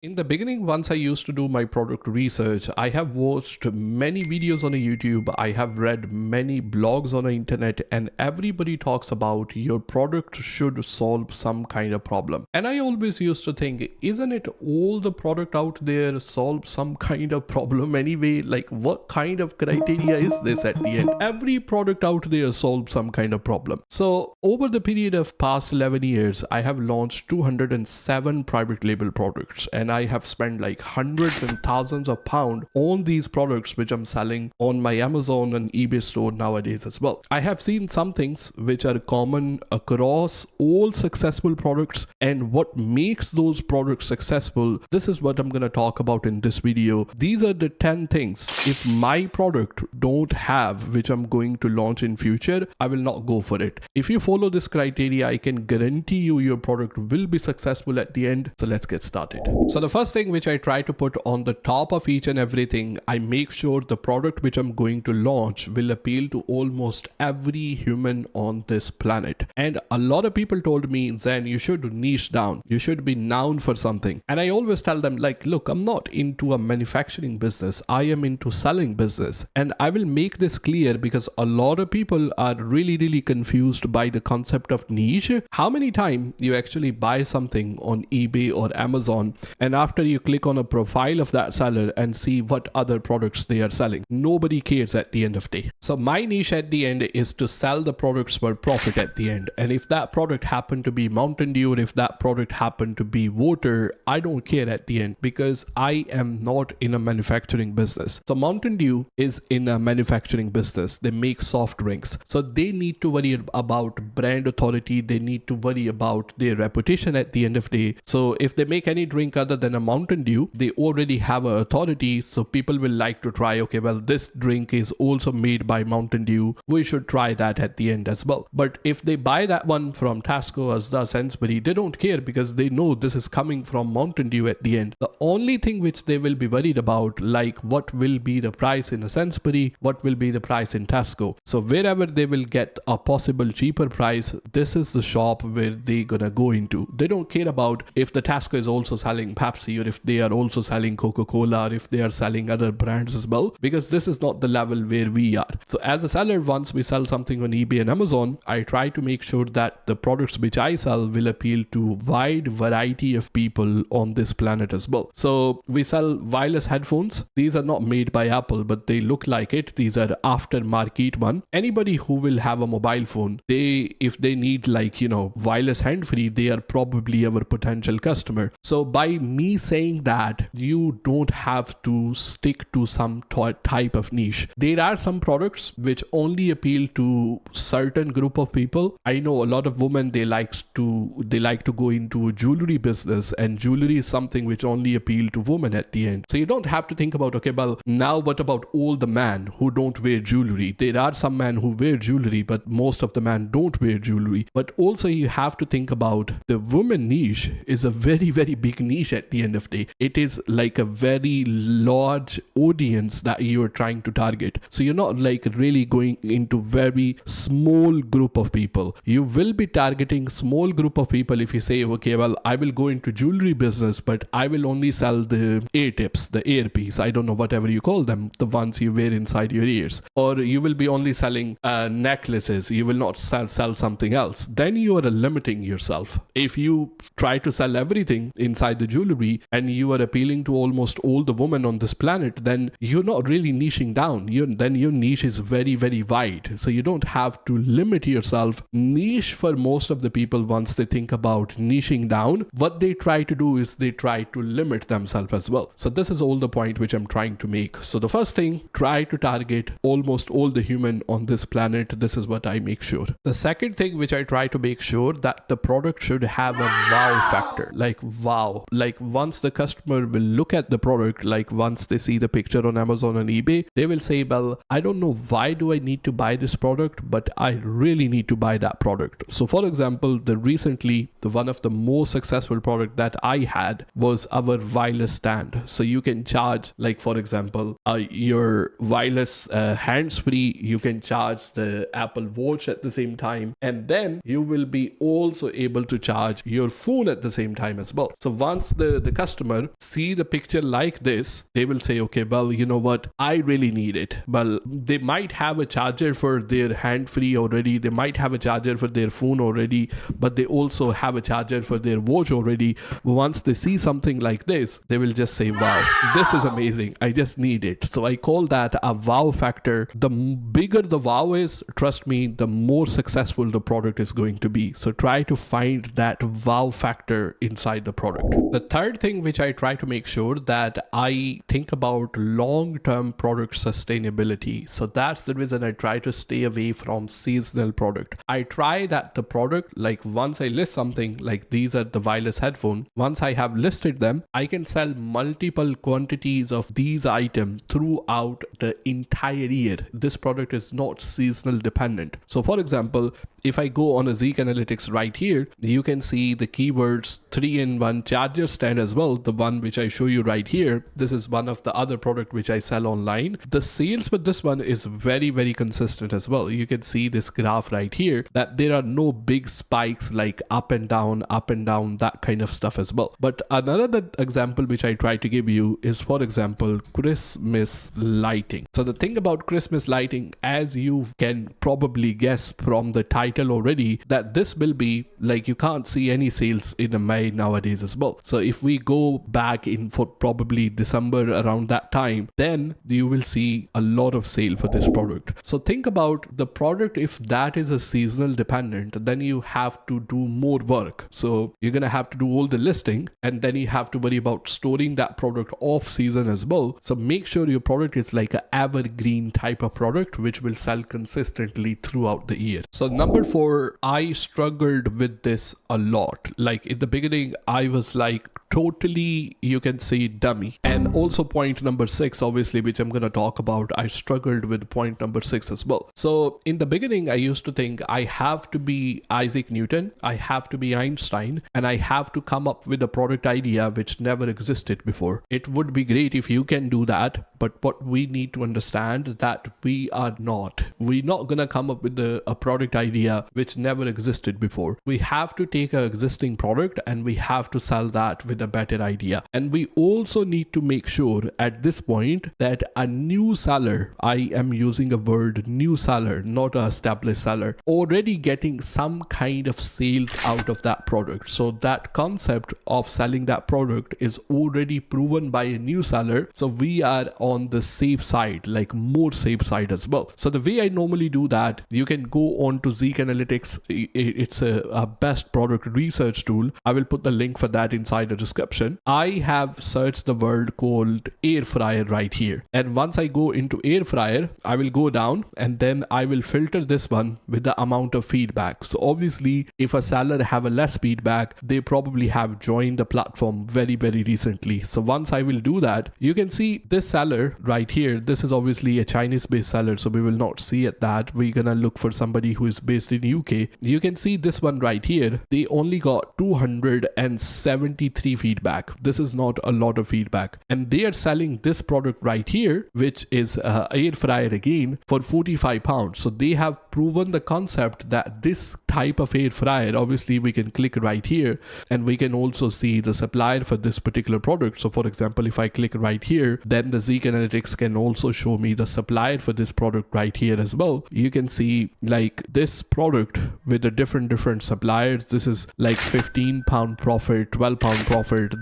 In the beginning, once I used to do my product research, I have watched many videos on YouTube, I have read many blogs on the internet, and everybody talks about your product should solve some kind of problem. And I always used to think, isn't it all the product out there solve some kind of problem anyway? Like, what kind of criteria is this at the end? Every product out there solves some kind of problem. So over the period of past 11 years, I have launched 207 private label products, and I have spent like hundreds and thousands of pounds on these products which I'm selling on my Amazon and eBay store nowadays as well. I have seen some things which are common across all successful products, and what makes those products successful, this is what I'm going to talk about in this video. These are the 10 things if my product don't have, which I'm going to launch in future, I will not go for it. If you follow this criteria, I can guarantee you your product will be successful at the end. So let's get started. So the first thing which I try to put on the top of each and everything, I make sure the product which I'm going to launch will appeal to almost every human on this planet. And a lot of people told me, Zen, you should niche down. You should be known for something. And I always tell them, like, look, I'm not into a manufacturing business. I am into selling business. And I will make this clear because a lot of people are really confused by the concept of niche. How many times you actually buy something on eBay or Amazon, and after you click on a profile of that seller and see what other products they are selling, nobody cares at the end of the day. So my niche at the end is to sell the products for profit at the end. And if that product happened to be Mountain Dew, or if that product happened to be water, I don't care at the end because I am not in a manufacturing business. So Mountain Dew is in a manufacturing business. They make soft drinks. So they need to worry about brand authority. They need to worry about their reputation at the end of the day. So if they make any drink other than a Mountain Dew, they already have an authority. So people will like to try, okay, well, this drink is also made by Mountain Dew. We should try that at the end as well. But if they buy that one from Tesco, Asda, Sainsbury, they don't care because they know this is coming from Mountain Dew at the end. The only thing which they will be worried about, like what will be the price in a Sainsbury, what will be the price in Tesco. So wherever they will get a possible cheaper price, this is the shop where they gonna go into. They don't care about if the Tesco is also selling Pepsi, or if they are also selling Coca-Cola, or if they are selling other brands as well, because this is not the level where we are. So as a seller, once we sell something on eBay and Amazon, I try to make sure that the products which I sell will appeal to wide variety of people on this planet as well. So we sell wireless headphones. These are not made by Apple, but they look like it. These are aftermarket one. Anybody who will have a mobile phone, if they need, like, wireless hand-free, they are probably our potential customer. So by me saying that, you don't have to stick to some type of niche. There are some products which only appeal to certain group of people. I know a lot of women, they like to go into a jewelry business, and jewelry is something which only appeal to women at the end. So you don't have to think about, okay, well, now what about all the men who don't wear jewelry? There are some men who wear jewelry, but most of the men don't wear jewelry. But also you have to think about the women niche is a very big niche at the end of the day. It is like a very large audience that you are trying to target. So you're not like really going into very small group of people. You will be targeting small group of people if you say, okay, well, I will go into jewelry business, but I will only sell the ear tips, the earpiece, I don't know, whatever you call them, the ones you wear inside your ears. Or you will be only selling necklaces. You will not sell something else. Then you are limiting yourself. If you try to sell everything inside the jewelry and you are appealing to almost all the women on this planet, then you're not really niching down. Then your niche is very wide. So you don't have to limit yourself. Niche for most of the people, once they think about niching down, what they try to do is they try to limit themselves as well. So this is all the point which I'm trying to make. So the first thing, try to target almost all the human on this planet. This is what I make sure. The second thing which I try to make sure, that the product should have a wow factor. Like wow. Like once the customer will look at the product, like once they see the picture on Amazon and eBay, they will say, well, I don't know why do I need to buy this product, but I really need to buy that product. So for example, recently one of the most successful product that I had was our wireless stand. So you can charge, like for example, your wireless hands-free, you can charge the Apple Watch at the same time, and then you will be also able to charge your phone at the same time as well. So once the the customer see the picture like this, they will say, okay, well, you know what, I really need it. Well, they might have a charger for their hand-free already, they might have a charger for their phone already, but they also have a charger for their watch already. Once they see something like this, they will just say, wow, this is amazing, I just need it. So I call that a wow factor. The bigger the wow is, trust me, the more successful the product is going to be. So try to find that wow factor inside the product. The third thing which I try to make sure that I think about long-term product sustainability. So that's the reason I try to stay away from seasonal product. I try that the product, like once I list something like these are the wireless headphone, once I have listed them, I can sell multiple quantities of these items throughout the entire year. This product is not seasonal dependent. So for example, if I go on a Zeek Analytics right here, you can see the keywords 3-in-1 charger stand as well, the one which I show you right here. This is one of the other product which I sell online. The sales with this one is very, very consistent as well. You can see this graph right here that there are no big spikes like up and down, that kind of stuff as well. But another example which I try to give you is, for example, Christmas lighting. So the thing about Christmas lighting, as you can probably guess from the title already, that this will be like, you can't see any sales in May nowadays as well. So if we go back in for probably December around that time, then you will see a lot of sale for this product. So think about the product. If that is a seasonal dependent, then you have to do more work. So you're gonna have to do all the listing, and then you have to worry about storing that product off season as well. So make sure your product is like an evergreen type of product which will sell consistently throughout the year. So number 4, I struggled with this a lot. Like in the beginning, I was like totally, you can say, dummy. And also point number 6, obviously, which I'm going to talk about, I struggled with point number 6 as well. So in the beginning, I used to think I have to be Isaac Newton, I have to be Einstein, and I have to come up with a product idea which never existed before. It would be great if you can do that, but what we need to understand that we're not going to come up with a product idea which never existed before. We have to take an existing product and we have to sell that with a better idea. And we also need to make sure at this point that a new seller, I am using a word new seller, not an established seller, already getting some kind of sales out of that product. So that concept of selling that product is already proven by a new seller. So we are on the safe side, like more safe side as well. So the way I normally do that, you can go on to Zeek Analytics. It's a best product research tool. I will put the link for that inside the description. I have searched the word called air fryer right here. And once I go into air fryer, I will go down and then I will filter this one with the amount of feedback. So obviously, if a seller have a less feedback, they probably have joined the platform very, very recently. So once I will do that, you can see this seller right here. This is obviously a Chinese based seller, so we will not see it that. We're gonna look for somebody who is based in UK. You can see this one right here. They only got 273 feedback. This is not a lot of feedback, and they are selling this product right here, which is air fryer again, for £45. So they have proven the concept that this type of air fryer, obviously we can click right here and we can also see the supplier for this particular product. So for example, if I click right here, then the Zeek Analytics can also show me the supplier for this product right here as well. You can see like this product with the different suppliers. This is like £15 profit, £12 profit.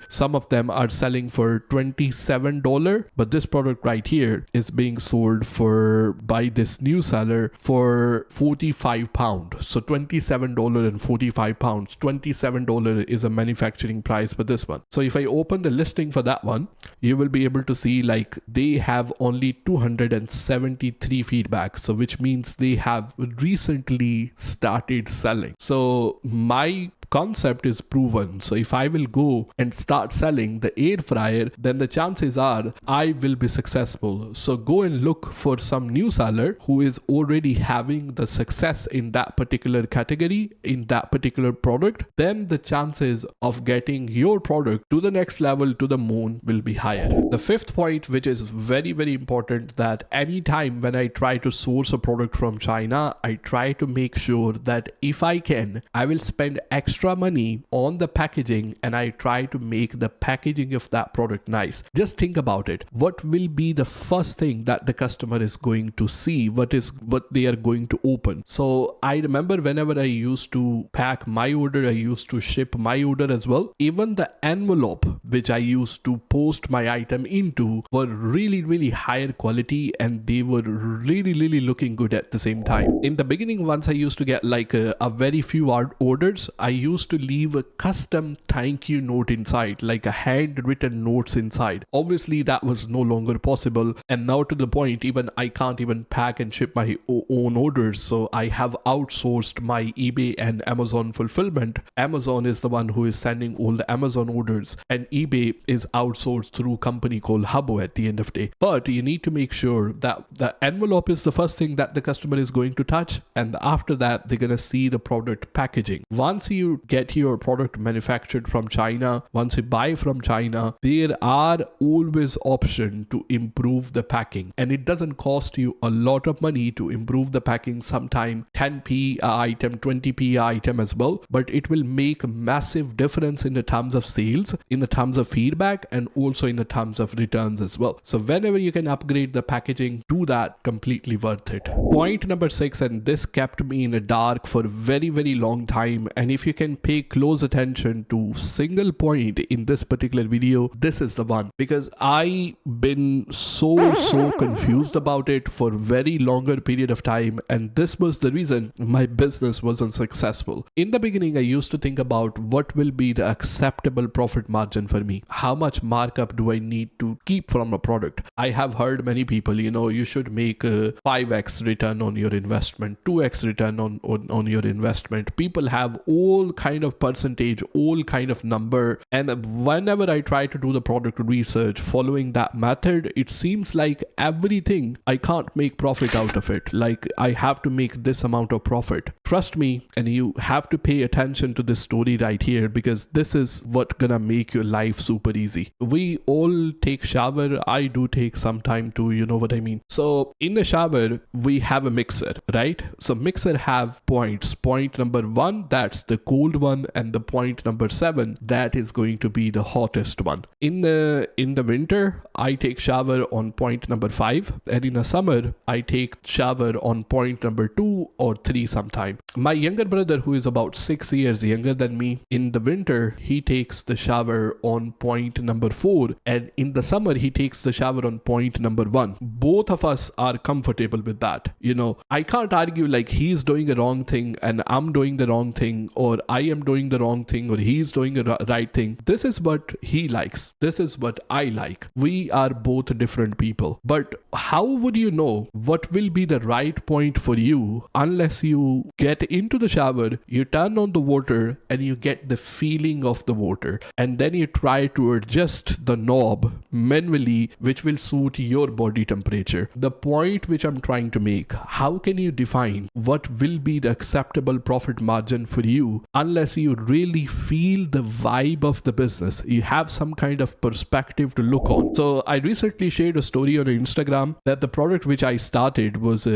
Some of them are selling for $27, but this product right here is being sold by this new seller for £45. So $27 and £45. $27 is a manufacturing price for this one. So if I open the listing for that one, you will be able to see like they have only 273 feedback. So which means they have recently started selling. So my concept is proven. So if I will go and start selling the air fryer, then the chances are I will be successful. So go and look for some new seller who is already having the success in that particular category, in that particular product. Then the chances of getting your product to the next level, to the moon, will be higher. The fifth point, which is very, very important, that anytime when I try to source a product from China, I try to make sure that if I can, I will spend extra extra money on the packaging and I try to make the packaging of that product nice. Just think about it. What will be the first thing that the customer is going to see? What they are going to open? So I remember whenever I used to pack my order, I used to ship my order as well. Even the envelope which I used to post my item into were really higher quality, and they were really looking good at the same time. In the beginning, once I used to get like a very few orders, I used to leave a custom thank you note inside, like a handwritten notes inside. Obviously that was no longer possible, and now to the point even I can't even pack and ship my own orders. So I have outsourced my eBay and Amazon fulfillment. Amazon is the one who is sending all the Amazon orders, and eBay is outsourced through a company called Hubbo at the end of the day. But you need to make sure that the envelope is the first thing that the customer is going to touch, and after that they're going to see the product packaging. Once you get your product manufactured from China, once you buy from China, there are always options to improve the packing, and it doesn't cost you a lot of money to improve the packing. Sometime 10p item, 20p item as well, but it will make a massive difference in the terms of sales, in the terms of feedback, and also in the terms of returns as well. So whenever you can upgrade the packaging, do that. Completely worth it. Point number 6, and this kept me in the dark for a very long time, and if you can pay close attention to single point in this particular video, this is the one, because I been so confused about it for very longer period of time, and this was the reason my business wasn't successful. In the beginning, I used to think about what will be the acceptable profit margin for me. How much markup do I need to keep from a product? I have heard many people, you should make a 5x return on your investment, 2x return on your investment. People have all kind of percentage, all kind of number, and whenever I try to do the product research following that method, it seems like everything I can't make profit out of it. Like I have to make this amount of profit. Trust me, and you have to pay attention to this story right here, because this is what gonna make your life super easy. We all take shower. I do take some time too, you know what I mean. So in the shower we have a mixer, right? So mixer have points. Point number 1, that's the cold one, and the point number 7, that is going to be the hottest one. In the winter I take shower on point number 5, and in the summer I take shower on point number 2 or 3 sometime. My younger brother, who is about 6 years younger than me, in the winter he takes the shower on point number 4, and in the summer he takes the shower on point number 1. Both of us are comfortable with that. I can't argue like he's doing a wrong thing and I'm doing the wrong thing, or I am doing the wrong thing or he's doing the right thing. This is what he likes. This is what I like. We are both different people. But how would you know what will be the right point for you unless you get into the shower, you turn on the water, and you get the feeling of the water, and then you try to adjust the knob manually, which will suit your body temperature. The point which I'm trying to make, how can you define what will be the acceptable profit margin for you unless you really feel the vibe of the business? You have some kind of perspective to look on. So I recently shared a story on Instagram that the product which I started was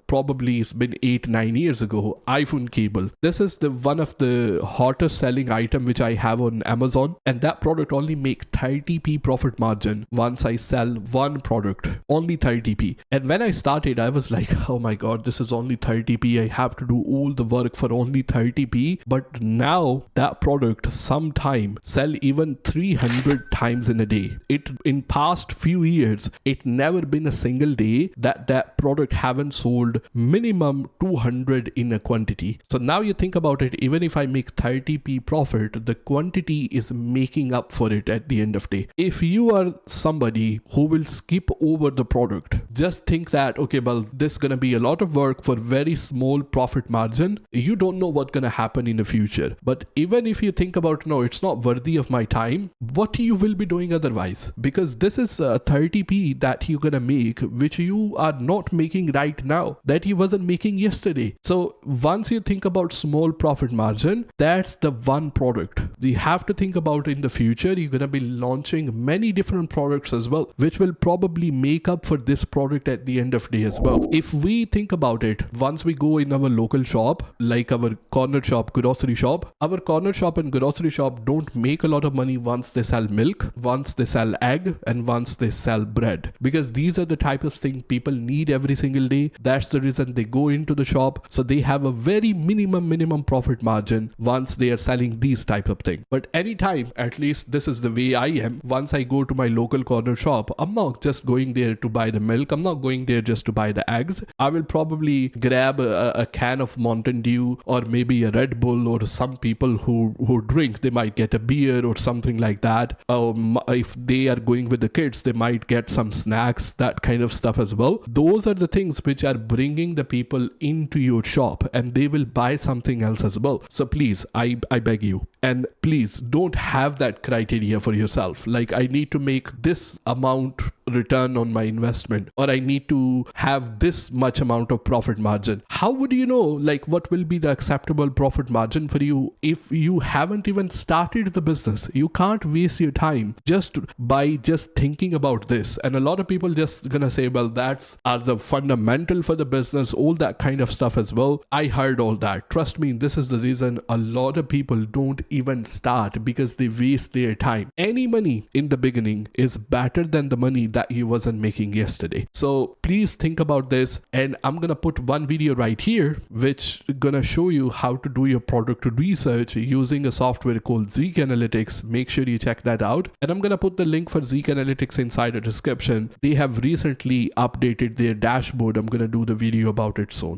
probably it's been 8-9 years ago, iPhone cable. This is the one of the hottest selling item which I have on Amazon, and that product only make 30p profit margin once I sell one product, only 30p. And when I started, I was like, oh my god, this is only 30p. I have to do all the work for only 30p. But now that product sometime sell even 300 times in a day. It in past few years, it never been a single day that product haven't sold minimum 200 in a quantity. So now you think about it, even if I make 30p profit, the quantity is making up for it at the end of day. If you are somebody who will skip over the product, just think that, okay, well, this is gonna be a lot of work for very small profit margin. You don't know what's gonna happen in the future. But even if you think about, no, it's not worthy of my time, what you will be doing otherwise? Because this is 30p that you're gonna make, which you are not making right now, that you wasn't making yesterday. So once you think about small profit margin, that's the one product. You have to think about in the future, you're gonna be launching many different products as well, which will probably make up for this product at the end of the day as well. If we think about it, once we go in our local shop, like our corner shop grocery shop. Our corner shop and grocery shop don't make a lot of money once they sell milk, once they sell egg, and once they sell bread, because these are the type of thing people need every single day. That's the reason they go into the shop. So they have a very minimum profit margin once they are selling these type of thing. But anytime, at least this is the way I am, once I go to my local corner shop, I'm not just going there to buy the milk, I'm not going there just to buy the eggs. I will probably grab a can of Mountain Dew or maybe a Red Bull, or some people who drink, they might get a beer or something like that. If they are going with the kids, they might get some snacks, that kind of stuff as well. Those are the things which are bringing the people into your shop, and they will buy something else as well. So please, I beg you, and please don't have that criteria for yourself. Like, I need to make this amount return on my investment, or I need to have this much amount of profit margin. How would you know like what will be the acceptable profit margin for you if you haven't even started the business? You can't waste your time just by just thinking about this. And a lot of people just gonna say, well, that's are the fundamental for the business, all that kind of stuff as well. I heard all that. Trust me, this is the reason a lot of people don't even start, because they waste their time. Any money in the beginning is better than the money that you wasn't making yesterday. So please think about this, and I'm gonna put one video right here which gonna show you how to do your product research using a software called Zeek Analytics. Make sure you check that out, and I'm gonna put the link for Zeek Analytics inside the description. They have recently updated their dashboard. I'm gonna do the video about it soon.